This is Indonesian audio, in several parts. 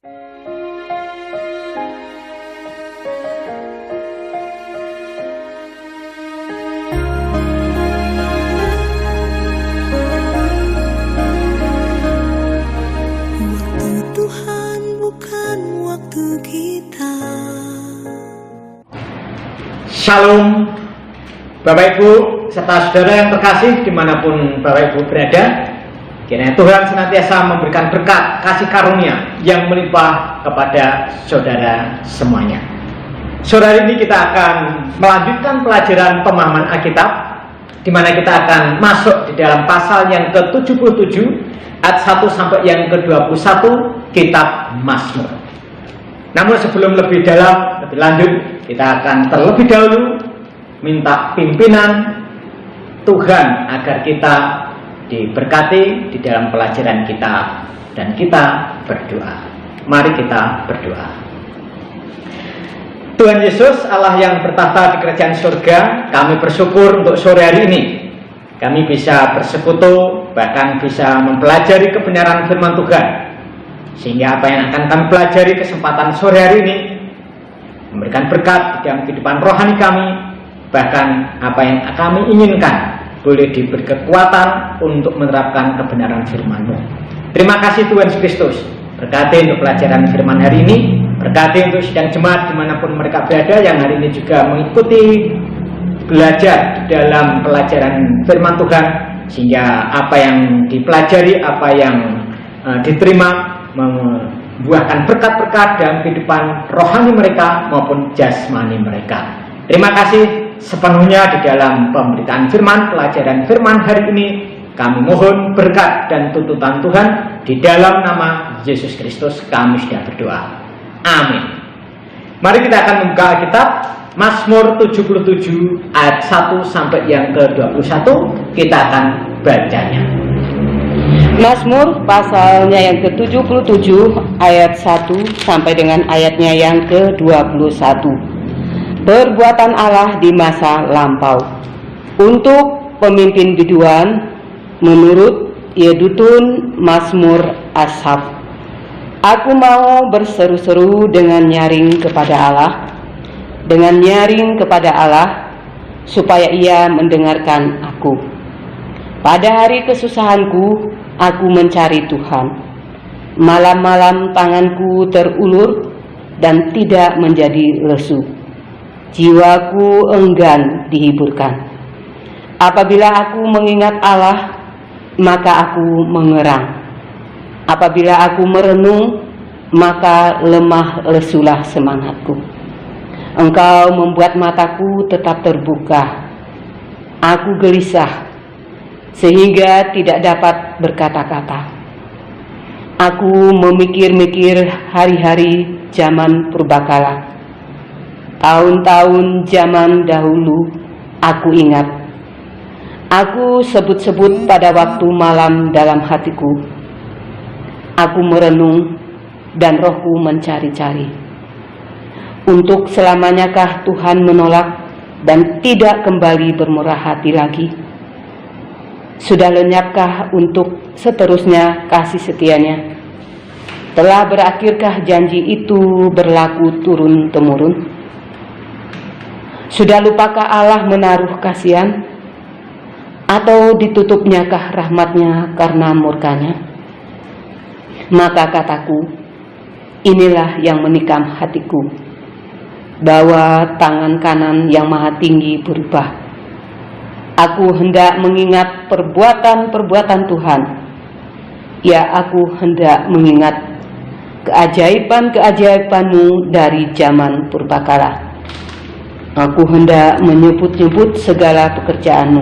Waktu Tuhan bukan waktu kita. Shalom Bapak Ibu serta saudara yang terkasih dimanapun Bapak Ibu berada. Kiranya Tuhan senantiasa memberikan berkat kasih karunia yang melimpah kepada saudara semuanya. Sore hari ini kita akan melanjutkan pelajaran pemahaman Alkitab, di mana kita akan masuk di dalam pasal yang ke-77 ayat 1 sampai yang ke-21 kitab Mazmur. Namun sebelum lebih dalam, lebih lanjut, kita akan terlebih dahulu minta pimpinan Tuhan agar kita diberkati di dalam pelajaran kita, dan kita berdoa. Mari kita berdoa. Tuhan Yesus, Allah yang bertahta di kerajaan surga, kami bersyukur untuk sore hari ini kami bisa bersekutu, bahkan bisa mempelajari kebenaran firman Tuhan, sehingga apa yang akan kami pelajari kesempatan sore hari ini memberikan berkat di dalam kehidupan rohani kami, bahkan apa yang kami inginkan boleh diberi kekuatan untuk menerapkan kebenaran firman-Mu. Terima kasih Tuhan Yesus Kristus. Berkati untuk pelajaran firman hari ini, berkati untuk sidang jemaat dimanapun mereka berada yang hari ini juga mengikuti belajar dalam pelajaran firman Tuhan, sehingga apa yang dipelajari, apa yang diterima membuahkan berkat-berkat dalam kehidupan rohani mereka maupun jasmani mereka. Terima kasih sepenuhnya di dalam pemberitaan firman, pelajaran firman hari ini. Kami mohon berkat dan tuntutan Tuhan di dalam nama Yesus Kristus kami sudah berdoa. Amin. Mari kita akan membuka Alkitab Mazmur 77 ayat 1 sampai yang ke-21. Kita akan bacanya. Mazmur pasalnya yang ke-77 ayat 1 sampai dengan ayatnya yang ke-21. Perbuatan Allah di masa lampau. Untuk pemimpin biduan menurut Yedutun Mazmur Ashaf. Aku mau berseru-seru dengan nyaring kepada Allah, dengan nyaring kepada Allah, supaya Ia mendengarkan aku. Pada hari kesusahanku, aku mencari Tuhan. Malam-malam tanganku terulur dan tidak menjadi lesu. Jiwaku enggan dihiburkan. Apabila aku mengingat Allah, maka aku mengerang. Apabila aku merenung, maka lemah lesulah semangatku. Engkau membuat mataku tetap terbuka. Aku gelisah sehingga tidak dapat berkata-kata. Aku memikir-mikir hari-hari zaman purbakala. Tahun-tahun zaman dahulu aku ingat. Aku sebut-sebut pada waktu malam dalam hatiku. Aku merenung dan rohku mencari-cari. Untuk selamanyakah Tuhan menolak dan tidak kembali bermurah hati lagi? Sudah lenyapkah untuk seterusnya kasih setianya? Telah berakhirkah janji itu berlaku turun-temurun? Sudah lupakah Allah menaruh kasihan? Atau ditutupnyakah rahmatnya karena murkanya? Maka kataku, inilah yang menikam hatiku, bahwa tangan kanan yang maha tinggi berubah. Aku hendak mengingat perbuatan-perbuatan Tuhan. Ya, aku hendak mengingat keajaiban-keajaiban-Mu dari zaman purbakala. Aku hendak menyebut-nyebut segala pekerjaan-Mu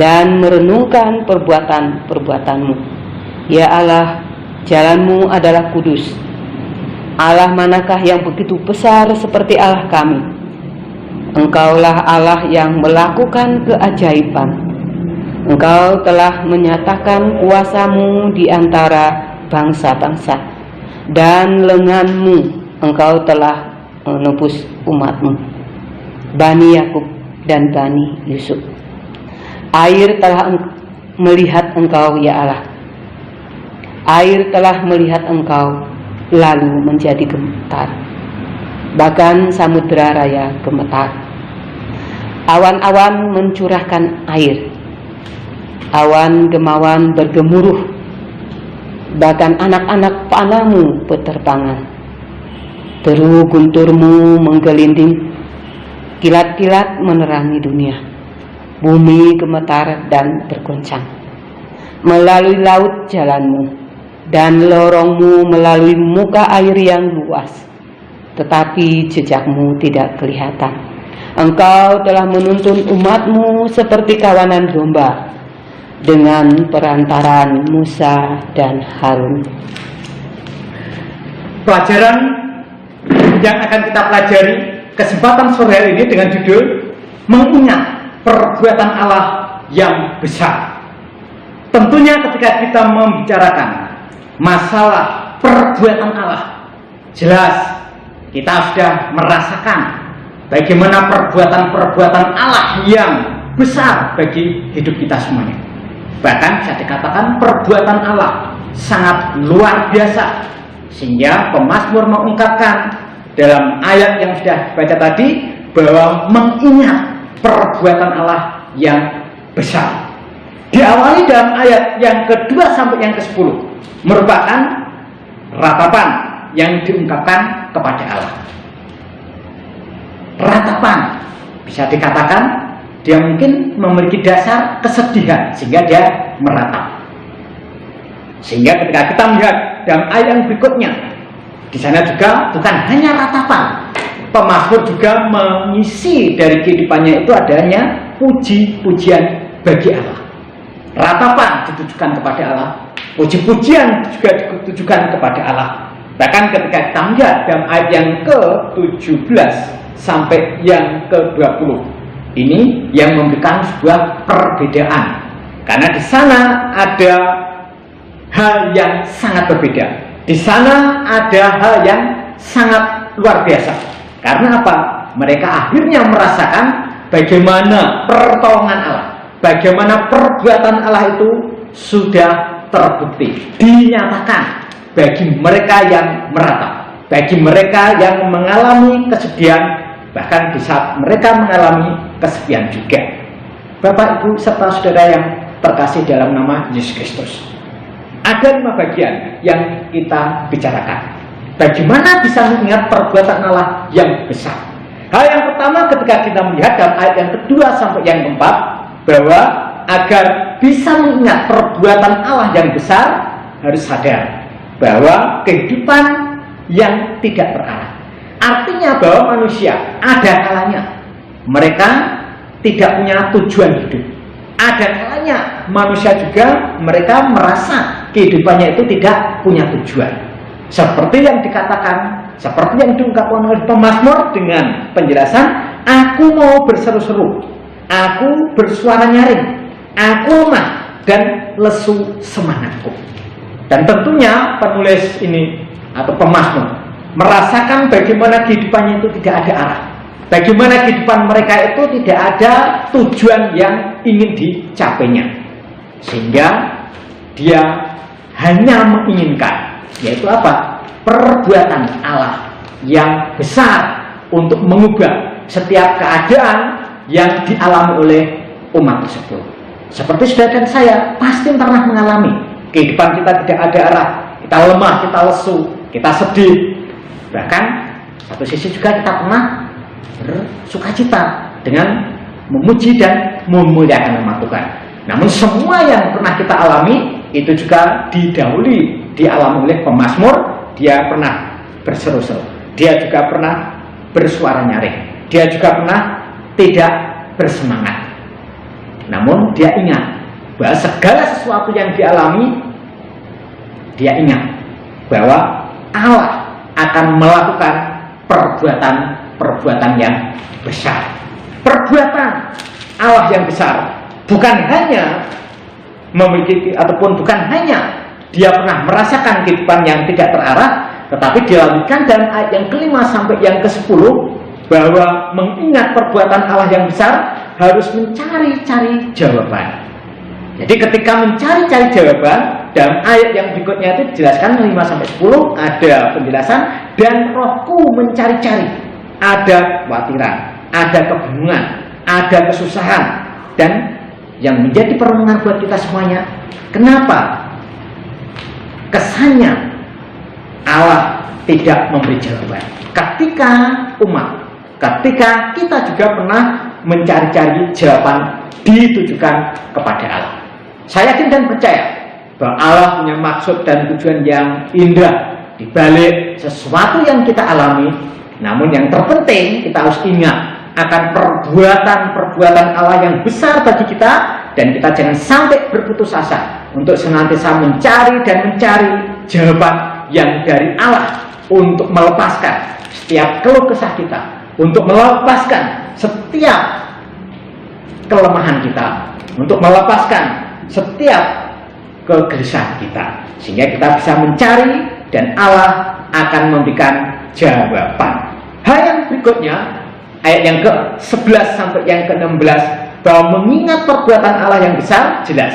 dan merenungkan perbuatan-perbuatan-Mu. Ya Allah, jalan-Mu adalah kudus. Allah manakah yang begitu besar seperti Allah kami? Engkaulah Allah yang melakukan keajaiban. Engkau telah menyatakan kuasa-Mu di antara bangsa-bangsa, dan lengan-Mu Engkau telah menebus umat-Mu, Bani Yakub dan Bani Yusuf. Air telah melihat Engkau, ya Allah. Air telah melihat Engkau, lalu menjadi gemetar. Bahkan samudera raya gemetar. Awan-awan mencurahkan air. Awan gemawan bergemuruh. Bahkan anak-anak panamu beterbangan. Deru gunturmu menggelinding. Kilat-kilat menerangi dunia. Bumi gemetar dan bergoncang. Melalui laut jalanmu, dan lorongmu melalui muka air yang luas. Tetapi jejakmu tidak kelihatan. Engkau telah menuntun umatmu seperti kawanan domba dengan perantaraan Musa dan Harun. Pelajaran yang akan kita pelajari kesempatan sore hari ini dengan judul mengingat perbuatan Allah yang besar. Tentunya ketika kita membicarakan masalah perbuatan Allah, jelas kita sudah merasakan bagaimana perbuatan-perbuatan Allah yang besar bagi hidup kita semuanya. Bahkan bisa dikatakan perbuatan Allah sangat luar biasa, sehingga pemazmur mengungkapkan dalam ayat yang sudah dibaca tadi bahwa mengingat perbuatan Allah yang besar. Diawali dalam ayat yang kedua sampai yang ke-10 merupakan ratapan yang diungkapkan kepada Allah. Ratapan bisa dikatakan dia mungkin memiliki dasar kesedihan sehingga dia meratap. Sehingga ketika kita melihat dalam ayat yang berikutnya, di sana juga bukan hanya ratapan, pemazmur juga mengisi dari kehidupannya itu adanya puji-pujian bagi Allah. Ratapan ditujukan kepada Allah, puji-pujian juga ditujukan kepada Allah. Bahkan ketika kita melihat dalam ayat yang ke-17 sampai yang ke-20, ini yang memberikan sebuah perbedaan. Karena di sana ada hal yang sangat berbeda. Di sana ada hal yang sangat luar biasa. Karena apa? Mereka akhirnya merasakan bagaimana pertolongan Allah, bagaimana perbuatan Allah itu sudah terbukti, dinyatakan bagi mereka yang meratap, bagi mereka yang mengalami kesedihan, bahkan di saat mereka mengalami kesepian juga. Bapak, Ibu, serta saudara yang terkasih dalam nama Yesus Kristus, ada 5 bagian yang kita bicarakan. Bagaimana bisa mengingat perbuatan Allah yang besar? Hal yang pertama ketika kita melihat dalam ayat yang kedua sampai yang keempat, bahwa agar bisa mengingat perbuatan Allah yang besar, harus sadar bahwa kehidupan yang tidak terarah. Artinya bahwa manusia ada kalanya mereka tidak punya tujuan hidup. Ada kalanya manusia juga mereka merasa kehidupannya itu tidak punya tujuan. Seperti yang dikatakan, seperti yang diungkapkan oleh pemazmur dengan penjelasan, aku mau berseru-seru, aku bersuara nyaring, aku lemah dan lesu semangatku. Dan tentunya penulis ini atau pemazmur merasakan bagaimana kehidupannya itu tidak ada arah, bagaimana kehidupan mereka itu tidak ada tujuan yang ingin dicapainya, sehingga dia hanya menginginkan, yaitu apa? Perbuatan Allah yang besar untuk mengubah setiap keadaan yang dialami oleh umat tersebut. Seperti saudara dan saya pasti pernah mengalami kehidupan kita tidak ada arah, kita lemah, kita lesu, kita sedih. Bahkan satu sisi juga kita pernah bersukacita dengan memuji dan memuliakan nama Tuhan. Namun semua yang pernah kita alami itu juga didahului, dialami oleh pemazmur. Dia pernah berseru-seru, dia juga pernah bersuara nyaring, dia juga pernah tidak bersemangat. Namun dia ingat bahwa segala sesuatu yang dialami, dia ingat bahwa Allah akan melakukan perbuatan-perbuatan yang besar. Perbuatan Allah yang besar bukan hanya memiliki ataupun bukan hanya dia pernah merasakan kehidupan yang tidak terarah, tetapi dilanjutkan dalam ayat yang ke-5 sampai yang ke-10 bahwa mengingat perbuatan Allah yang besar harus mencari-cari jawaban. Jadi ketika mencari-cari jawaban dalam ayat yang berikutnya itu dijelaskan 5-10 ada penjelasan, dan rohku mencari-cari, ada kekhawatiran, ada kebingungan, ada kesusahan, dan yang menjadi perenungan buat kita semuanya, kenapa kesannya Allah tidak memberi jawaban ketika ketika kita juga pernah mencari-cari jawaban ditujukan kepada Allah. Saya yakin dan percaya bahwa Allah punya maksud dan tujuan yang indah di balik sesuatu yang kita alami. Namun yang terpenting kita harus ingat akan perbuatan Allah yang besar bagi kita, dan kita jangan sampai berputus asa untuk senantiasa mencari jawaban yang dari Allah, untuk melepaskan setiap keluh kesah kita, untuk melepaskan setiap kelemahan kita, untuk melepaskan setiap kegelisahan kita, sehingga kita bisa mencari dan Allah akan memberikan jawaban. Hal yang berikutnya, ayat yang ke-11 sampai yang ke-16, bahwa mengingat perbuatan Allah yang besar, jelas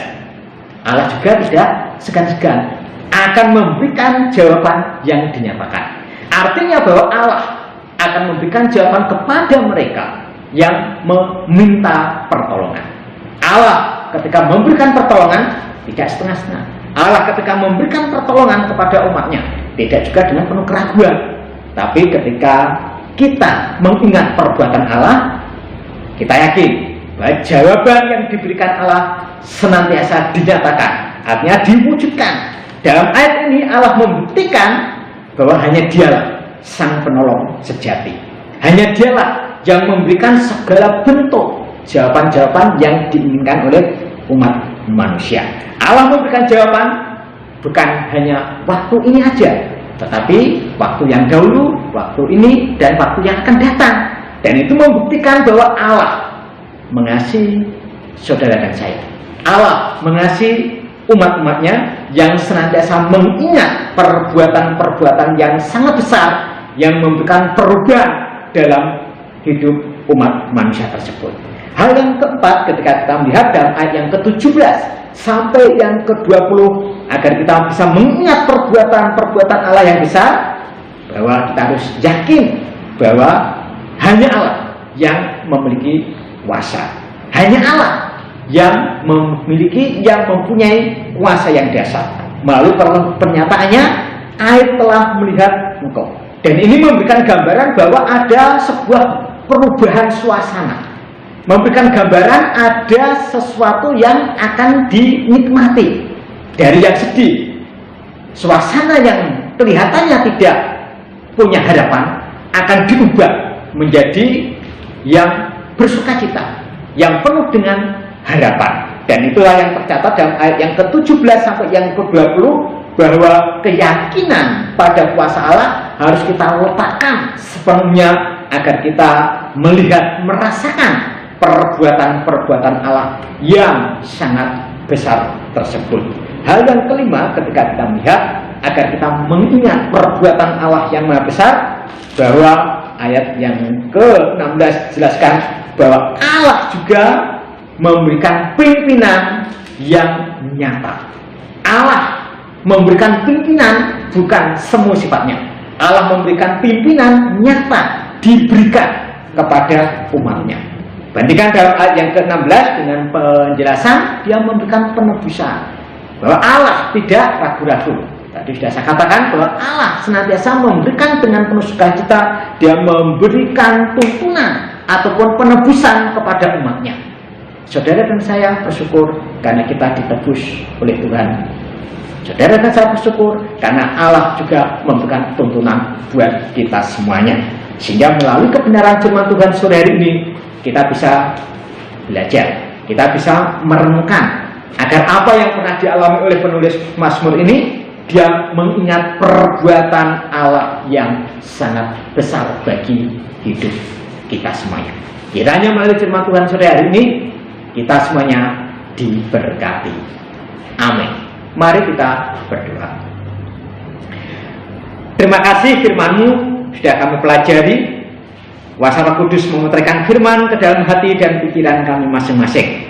Allah juga tidak segan-segan akan memberikan jawaban yang dinyatakan. Artinya bahwa Allah akan memberikan jawaban kepada mereka yang meminta pertolongan. Allah ketika memberikan pertolongan tidak setengah-setengah. Allah ketika memberikan pertolongan kepada umatnya tidak juga dengan penuh keraguan. Tapi ketika kita mengingat perbuatan Allah, kita yakin bahwa jawaban yang diberikan Allah senantiasa dinyatakan, artinya diwujudkan. Dalam ayat ini Allah membuktikan bahwa hanya Dialah Sang Penolong sejati. Hanya Dialah yang memberikan segala bentuk jawaban-jawaban yang diinginkan oleh umat manusia. Allah memberikan jawaban bukan hanya waktu ini aja, tetapi waktu yang dahulu, waktu ini, dan waktu yang akan datang. Dan itu membuktikan bahwa Allah mengasihi saudara dan saya. Allah mengasihi umat-umatnya yang senantiasa mengingat perbuatan-perbuatan yang sangat besar yang memberikan perubahan dalam hidup umat manusia tersebut. Hal yang keempat, ketika kita melihat dalam ayat yang ke-17 sampai yang ke-20, agar kita bisa mengingat perbuatan-perbuatan Allah yang besar, bahwa kita harus yakin bahwa hanya Allah yang memiliki kuasa. Hanya Allah yang mempunyai kuasa yang dasar. Melalui pernyataannya, air telah melihat engkau. Dan ini memberikan gambaran bahwa ada sebuah perubahan suasana, memberikan gambaran ada sesuatu yang akan dinikmati. Dari yang sedih, suasana yang kelihatannya tidak punya harapan akan diubah menjadi yang bersukacita, yang penuh dengan harapan. Dan itulah yang tercatat dalam ayat yang ke-17 sampai yang ke-20, bahwa keyakinan pada kuasa Allah harus kita letakkan sepenuhnya agar kita melihat, merasakan perbuatan-perbuatan Allah yang sangat besar tersebut. Hal yang kelima, ketika kita melihat, agar kita mengingat perbuatan Allah yang maha besar, bahwa ayat yang ke-16 jelaskan bahwa Allah juga memberikan pimpinan yang nyata. Allah memberikan pimpinan bukan semu sifatnya. Allah memberikan pimpinan nyata, diberikan kepada umatnya. Bandingkan dalam ayat yang ke-16 dengan penjelasan, dia memberikan penebusan, bahwa Allah tidak ragu-ragu. Tadi sudah saya katakan bahwa Allah senantiasa memberikan dengan penuh sukacita. Dia memberikan tuntunan ataupun penebusan kepada umatnya. Saudara dan saya bersyukur karena kita ditebus oleh Tuhan. Saudara dan saya bersyukur karena Allah juga memberikan tuntunan buat kita semuanya. Sehingga melalui kebenaran firman Tuhan sore hari ini, kita bisa belajar, kita bisa merenungkan agar apa yang pernah dialami oleh penulis Mazmur ini, dia mengingat perbuatan Allah yang sangat besar bagi hidup kita semuanya. Kiranya melalui firman Tuhan sore hari ini, kita semuanya diberkati. Amin. Mari kita berdoa. Terima kasih firman-Mu sudah kami pelajari. Kuasa Roh Kudus memutarkan firman ke dalam hati dan pikiran kami masing-masing.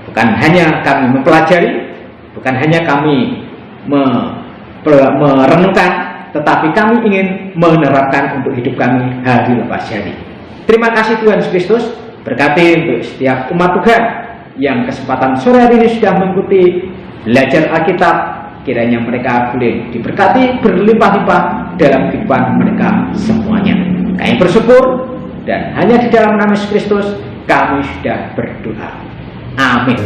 Bukan hanya kami mempelajari, bukan hanya kami merenungkan, tetapi kami ingin menerapkan untuk hidup kami hari lepas hari. Terima kasih Tuhan Yesus Kristus, berkati untuk setiap umat Tuhan yang kesempatan sore hari ini sudah mengikuti belajar Alkitab. Kiranya mereka boleh diberkati berlimpah-limpah dalam kehidupan mereka semuanya. Kami bersyukur, dan hanya di dalam nama Yesus Kristus kami sudah berdoa. Amin.